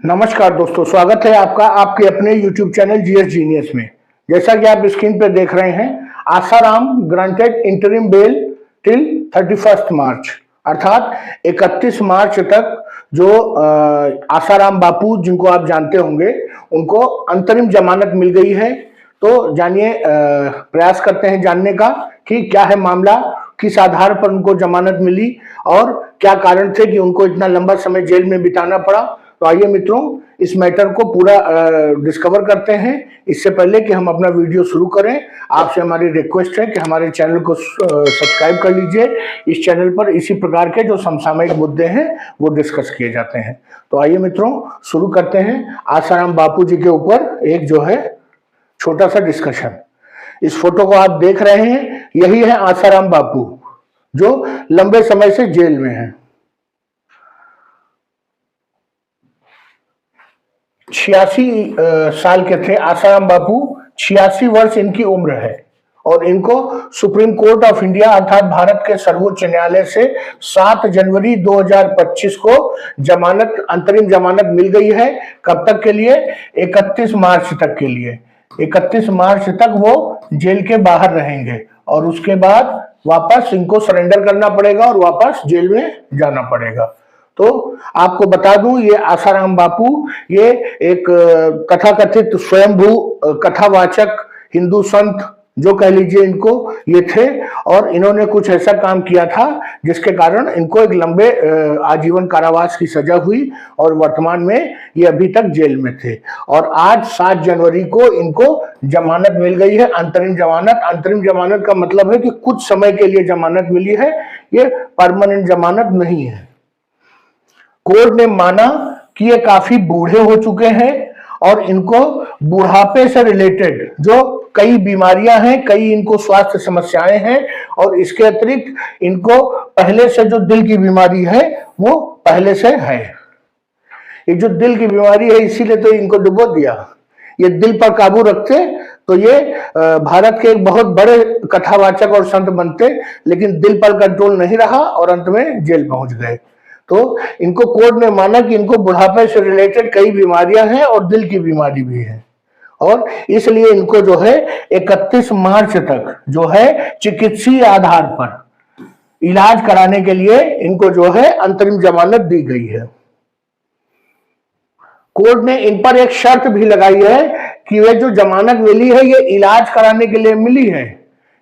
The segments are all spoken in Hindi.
नमस्कार दोस्तों, स्वागत है आपका आपके अपने YouTube चैनल जीएस जीनियस में। जैसा कि आप स्क्रीन पर देख रहे हैं, Asaram granted interim bell till 31 मार्च, अर्थात 31 मार्च तक जो आसाराम बापू, जिनको आप जानते होंगे, उनको अंतरिम जमानत मिल गई है। तो जानिए, प्रयास करते हैं जानने का कि क्या है मामला, किस आधार पर उनको जमानत मिली और क्या कारण थे कि उनको इतना लंबा समय जेल में बिताना पड़ा। तो आइए मित्रों, इस मैटर को पूरा डिस्कवर करते हैं। इससे पहले कि हम अपना वीडियो शुरू करें, आपसे हमारी रिक्वेस्ट है कि हमारे चैनल को सब्सक्राइब कर लीजिए। इस चैनल पर इसी प्रकार के जो समसामयिक मुद्दे हैं वो डिस्कस किए जाते हैं। तो आइए मित्रों, शुरू करते हैं आसाराम बापू जी के ऊपर एक जो है छोटा सा डिस्कशन। इस फोटो को आप देख रहे हैं, यही है आसाराम बापू जो लंबे समय से जेल में हैं। 86 साल के थे आसाराम बापू। 86 वर्ष इनकी उम्र है और इनको सुप्रीम कोर्ट ऑफ इंडिया अर्थात भारत के सर्वोच्च न्यायालय से 7 जनवरी 2025 को जमानत, अंतरिम जमानत मिल गई है। कब तक के लिए? 31 मार्च तक के लिए। 31 मार्च तक वो जेल के बाहर रहेंगे और उसके बाद वापस इनको सरेंडर करना पड़ेगा और वापस जेल में जाना पड़ेगा। तो आपको बता दूं, ये आसाराम बापू ये एक कथाकथित स्वयंभू कथावाचक हिंदू संत जो कह लीजिए इनको, ये थे और इन्होंने कुछ ऐसा काम किया था जिसके कारण इनको एक लंबे आजीवन कारावास की सजा हुई और वर्तमान में ये अभी तक जेल में थे। और आज 7 जनवरी को इनको जमानत मिल गई है, अंतरिम जमानत। अंतरिम जमानत का मतलब है कि कुछ समय के लिए जमानत मिली है, ये परमानेंट जमानत नहीं है। कोर्ट ने माना कि ये काफी बूढ़े हो चुके हैं और इनको बुढ़ापे से रिलेटेड जो कई बीमारियां हैं, कई इनको स्वास्थ्य समस्याएं हैं और इसके अतिरिक्त इनको पहले से जो दिल की बीमारी है वो पहले से है। ये जो दिल की बीमारी है इसीलिए तो इनको डुबो दिया। ये दिल पर काबू रखते तो ये भारत के एक बहुत बड़े कथावाचक और संत बनते, लेकिन दिल पर कंट्रोल नहीं रहा और अंत में जेल पहुंच गए। तो इनको कोर्ट ने माना कि इनको बुढ़ापे से रिलेटेड कई बीमारियां हैं और दिल की बीमारी भी है और इसलिए इनको जो है 31 मार्च तक जो है चिकित्सीय आधार पर इलाज कराने के लिए इनको जो है अंतरिम जमानत दी गई है। कोर्ट ने इन पर एक शर्त भी लगाई है कि वे जो जमानत मिली है ये इलाज कराने के लिए मिली है,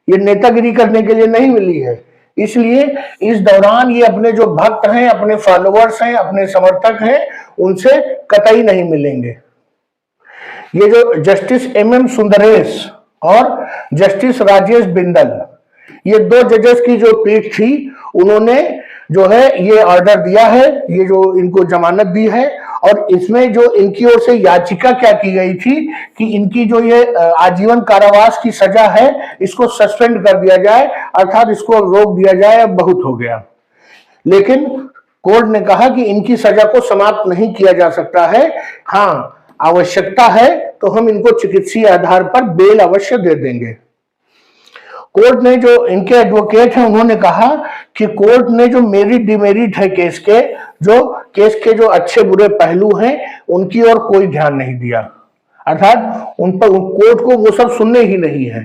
ये नेतागिरी करने के लिए नहीं मिली है। इसलिए इस दौरान ये अपने जो भक्त हैं, अपने फॉलोअर्स हैं, अपने समर्थक हैं, उनसे कतई नहीं मिलेंगे। ये जो जस्टिस MM सुंदरेश और जस्टिस राजेश बिंदल, ये 2 जजेस की जो पीठ थी, उन्होंने जो है ये ऑर्डर दिया है, ये जो इनको जमानत दी है। और इसमें जो इनकी ओर से याचिका क्या की गई थी कि इनकी जो ये आजीवन कारावास की सजा है इसको सस्पेंड कर दिया जाए, अर्थात इसको रोक दिया जाए, अब बहुत हो गया। लेकिन कोर्ट ने कहा कि इनकी सजा को समाप्त नहीं किया जा सकता है, हाँ आवश्यकता है तो हम इनको चिकित्सीय आधार पर बेल अवश्य दे देंगे। कोर्ट ने, जो इनके एडवोकेट हैं, उन्होंने कहा कि कोर्ट ने जो मेरिट डिमेरिट है केस के जो अच्छे बुरे पहलू हैं उनकी ओर कोई ध्यान नहीं दिया, अर्थात उन पर कोर्ट को वो सब सुनने ही नहीं है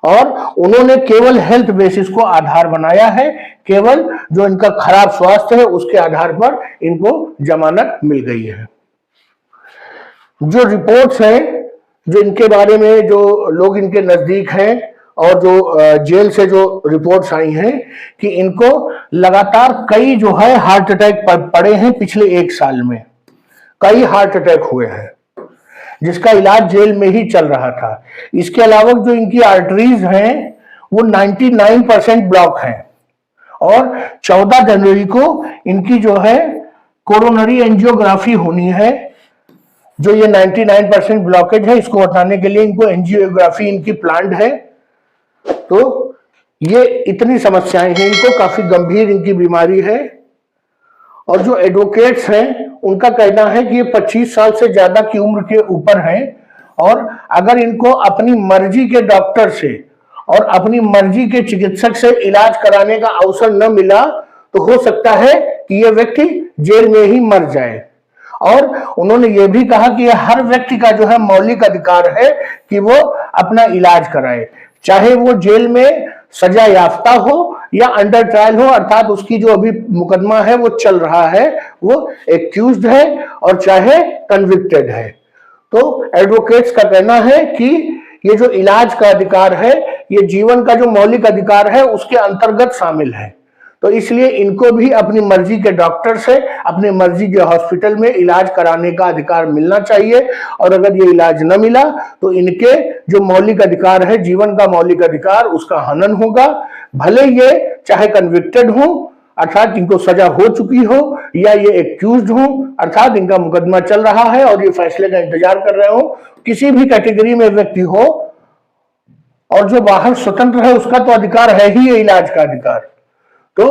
और उन्होंने केवल हेल्थ बेसिस को आधार बनाया है, केवल जो इनका खराब स्वास्थ्य है उसके आधार पर इनको जमानत मिल गई है। जो रिपोर्ट्स हैं, जो इनके बारे में जो लोग इनके नजदीक हैं और जो जेल से जो रिपोर्ट्स आई हैं कि इनको लगातार कई जो है हार्ट अटैक पड़े हैं। पिछले 1 साल में कई हार्ट अटैक हुए हैं जिसका इलाज जेल में ही चल रहा था। इसके अलावा जो इनकी आर्टरीज हैं वो 99% ब्लॉक हैं और 14 जनवरी को इनकी जो है कोरोनरी एंजियोग्राफी होनी है। जो ये 99% ब्लॉकेज है इसको हटाने के लिए इनको एंजियोग्राफी इनकी प्लान्ड है। तो ये इतनी समस्याएं हैं, इनको काफी गंभीर इनकी बीमारी है। और जो एडवोकेट्स हैं उनका कहना है कि ये 25 साल से ज्यादा की उम्र के ऊपर हैं और अगर इनको अपनी मर्जी के डॉक्टर से और अपनी मर्जी के चिकित्सक से इलाज कराने का अवसर न मिला तो हो सकता है कि ये व्यक्ति जेल में ही मर जाए। और उन्होंने ये भी कहा कि हर व्यक्ति का जो है मौलिक अधिकार है कि वो अपना इलाज कराए, चाहे वो जेल में सजा याफ्ता हो या अंडर ट्रायल हो, अर्थात उसकी जो अभी मुकदमा है वो चल रहा है, वो एक्यूज्ड है और चाहे कन्विक्टेड है। तो एडवोकेट्स का कहना है कि ये जो इलाज का अधिकार है ये जीवन का जो मौलिक अधिकार है उसके अंतर्गत शामिल है। तो इसलिए इनको भी अपनी मर्जी के डॉक्टर से अपनी मर्जी के हॉस्पिटल में इलाज कराने का अधिकार मिलना चाहिए, और अगर ये इलाज न मिला तो इनके जो मौलिक अधिकार है, जीवन का मौलिक अधिकार, उसका हनन होगा, भले ये चाहे कन्विक्टेड हो अर्थात इनको सजा हो चुकी हो या ये एक्यूज्ड हो अर्थात इनका मुकदमा चल रहा है और ये फैसले का इंतजार कर रहे हो, किसी भी कैटेगरी में व्यक्ति हो और जो बाहर स्वतंत्र है उसका तो अधिकार है ही ये इलाज का अधिकार। तो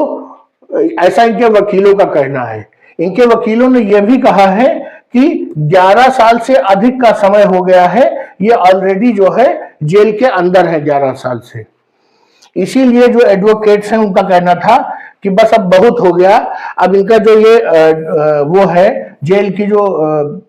ऐसा इनके वकीलों का कहना है। इनके वकीलों ने यह भी कहा है कि 11 साल से अधिक का समय हो गया है, ये ऑलरेडी जो है जेल के अंदर है 11 साल से। इसीलिए जो एडवोकेट्स हैं उनका कहना था कि बस अब बहुत हो गया, अब इनका जो ये वो है जेल की जो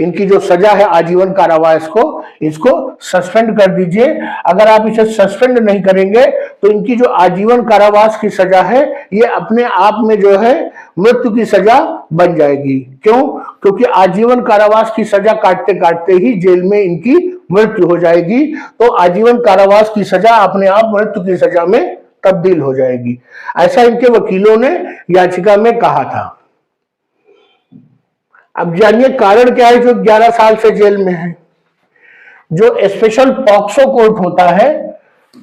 इनकी जो सजा है आजीवन कारावास को, इसको सस्पेंड कर दीजिए। अगर आप इसे सस्पेंड नहीं करेंगे तो इनकी जो आजीवन कारावास की सजा है ये अपने आप में जो है मृत्यु की सजा बन जाएगी। क्यों? क्योंकि आजीवन कारावास की सजा काटते काटते ही जेल में इनकी मृत्यु हो जाएगी, तो आजीवन कारावास की सजा अपने आप मृत्यु की सजा में तब्दील हो जाएगी। ऐसा इनके वकीलों ने याचिका में कहा था। अब जानिए कारण क्या है जो 11 साल से जेल में है। जो स्पेशल पॉक्सो कोर्ट होता है,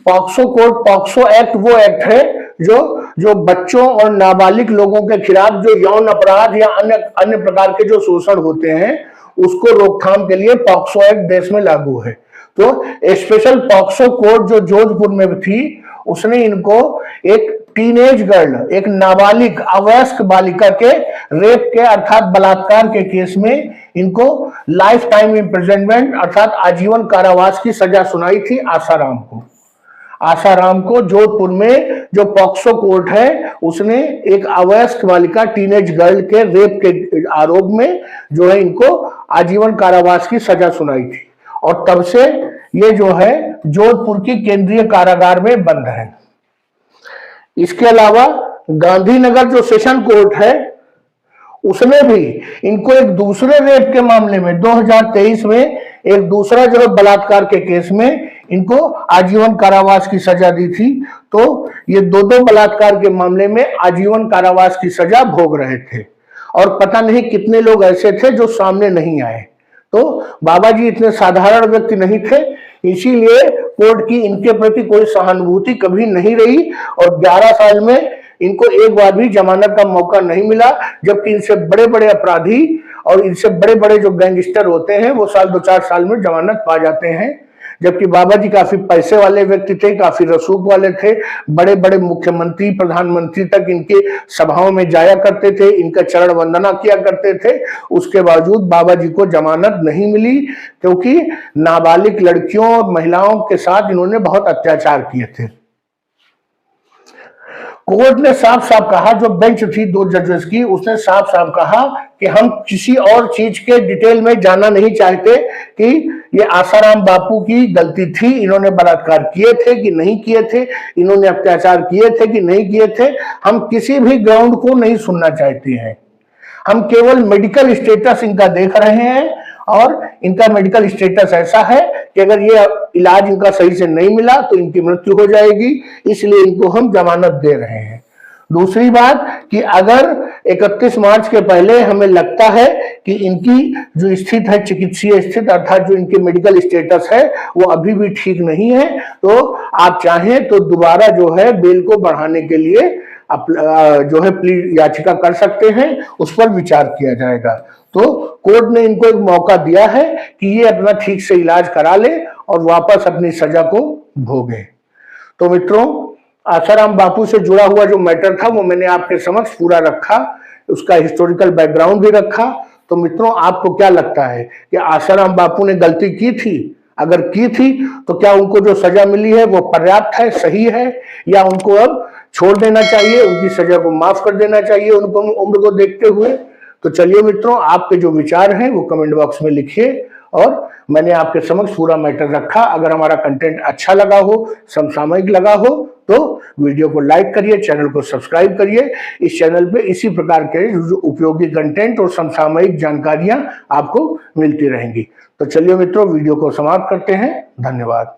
पॉक्सो कोर्ट, पॉक्सो एक्ट वो एक्ट है जो बच्चों और नाबालिग लोगों के खिलाफ जो यौन अपराध या अन्य प्रकार के जो शोषण होते हैं उसको रोकथाम के लिए पॉक्सो एक्ट देश में लागू है। तो स्पेशल पॉक्सो कोर्ट जो जोधपुर में थी उसने इनको एक टीनेज गर्ल, एक नाबालिग अवयस्क बालिका के रेप के अर्थात बलात्कार के केस में इनको लाइफ टाइम इम्प्रिजनमेंट अर्थात आजीवन कारावास की सजा सुनाई थी आसाराम को। आसाराम को जोधपुर में जो पॉक्सो कोर्ट है उसने एक अवयस्क बालिका टीनेज गर्ल के रेप के आरोप में जो है इनको आजीवन कारावास की सजा सुनाई थी, और तब से ये जो है जोधपुर की केंद्रीय कारागार में बंद है। इसके अलावा गांधीनगर जो सेशन कोर्ट है उसने भी इनको एक दूसरे रेप के मामले में 2023 में एक दूसरा जो बलात्कार के केस में इनको आजीवन कारावास की सजा दी थी। तो ये दो बलात्कार के मामले में आजीवन कारावास की सजा भोग रहे थे, और पता नहीं कितने लोग ऐसे थे जो सामने नहीं आए। तो बाबा जी इतने साधारण व्यक्ति नहीं थे, इसीलिए कोर्ट की इनके प्रति कोई सहानुभूति कभी नहीं रही, और 11 साल में इनको एक बार भी जमानत का मौका नहीं मिला, जबकि इनसे बड़े बड़े अपराधी और इनसे बड़े बड़े जो गैंगस्टर होते हैं वो साल 2-4 साल में जमानत पा जाते हैं। जबकि बाबा जी काफी पैसे वाले व्यक्ति थे, काफी रसूख वाले थे, बड़े बड़े मुख्यमंत्री प्रधानमंत्री तक इनके सभाओं में जाया करते थे, इनका चरण वंदना किया करते थे। उसके बावजूद बाबा जी को जमानत नहीं मिली, क्योंकि नाबालिग लड़कियों और महिलाओं के साथ इन्होंने बहुत अत्याचार किए थे। कोर्ट ने साफ साफ कहा, जो बेंच थी 2 जजेस की, उसने साफ साफ कहा कि हम किसी और चीज के डिटेल में जाना नहीं चाहते कि ये आसाराम बापू की गलती थी, इन्होंने बलात्कार किए थे कि नहीं किए थे, इन्होंने अत्याचार किए थे कि नहीं किए थे। हम किसी भी ग्राउंड को नहीं सुनना चाहते हैं, हम केवल मेडिकल स्टेटस इनका देख रहे हैं, और इनका मेडिकल स्टेटस ऐसा है कि अगर ये इलाज इनका सही से नहीं मिला तो इनकी मृत्यु हो जाएगी, इसलिए इनको हम जमानत दे रहे हैं। दूसरी बात कि अगर 31 मार्च के पहले हमें लगता है कि इनकी जो स्थिति है चिकित्सीय स्थिति अर्थात जो इनकी मेडिकल स्टेटस है वो अभी भी ठीक नहीं है, तो आप चाहें तो दोबारा जो है बेल को बढ़ाने के लिए जो है प्ली याचिका कर सकते हैं, उस पर विचार किया जाएगा। तो कोर्ट ने इनको एक मौका दिया है कि ये अपना ठीक से इलाज करा ले और वापस अपनी सजा को भोगे। तो मित्रों, आसाराम बापू से जुड़ा हुआ जो मैटर था वो मैंने आपके समक्ष पूरा रखा, उसका हिस्टोरिकल बैकग्राउंड भी रखा। तो मित्रों, आपको क्या लगता है कि आसाराम बापू ने गलती की थी? अगर की थी तो क्या उनको जो सजा मिली है वो पर्याप्त है, सही है, या उनको अब छोड़ देना चाहिए, उनकी सजा को माफ कर देना चाहिए उनको उम्र को देखते हुए? तो चलिए मित्रों, आपके जो विचार हैं वो कमेंट बॉक्स में लिखिए और मैंने आपके समक्ष पूरा मैटर रखा। अगर हमारा कंटेंट अच्छा लगा हो, समसामयिक लगा हो, तो वीडियो को लाइक करिए, चैनल को सब्सक्राइब करिए। इस चैनल पे इसी प्रकार के जो उपयोगी कंटेंट और समसामयिक जानकारियां आपको मिलती रहेंगी। तो चलिए मित्रों, वीडियो को समाप्त करते हैं। धन्यवाद।